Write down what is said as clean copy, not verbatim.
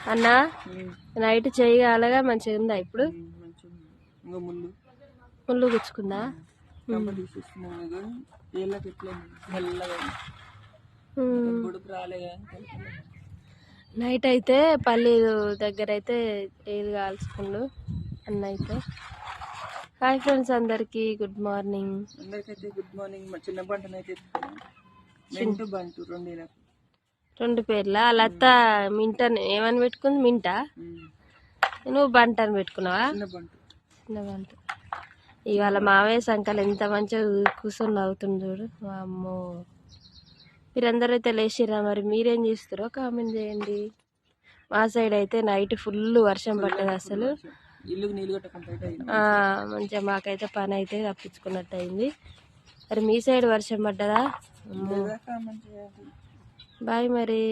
అన్న నైట్ చేయగలగా మంచిగా ఉందా ఇప్పుడు? ముళ్ళు గుచ్చుకుందా? నైట్ అయితే పల్లి దగ్గర అయితే ఏది కాల్చుకుండు అన్న అయితే. హాయ్ ఫ్రెండ్స్, అందరికి గుడ్ మార్నింగ్. అందరికైతే గుడ్ మార్నింగ్. మా చిన్న బంటనైతే బంటు రెండు పేర్ల లత మింట ఏమని పెట్టుకుంది? మింటా. నువ్వు బంట అని పెట్టుకున్నావా? చిన్న బంట. ఇవాళ మావయ్య సంకలు ఎంత మంచిగా కూర్చొని నవ్వుతుంది చూడు. అమ్మో, మీరందరూ అయితే లేచిరా? మరి మీరేం చేస్తారో కామెంట్ చేయండి. మా సైడ్ అయితే నైట్ ఫుల్ వర్షం పడ్డది. అసలు మంచిగా మాకైతే పని అయితే తప్పించుకున్నట్టు అయింది. మరి మీ సైడ్ వర్షం పడ్డదా? బాయ్ మరి.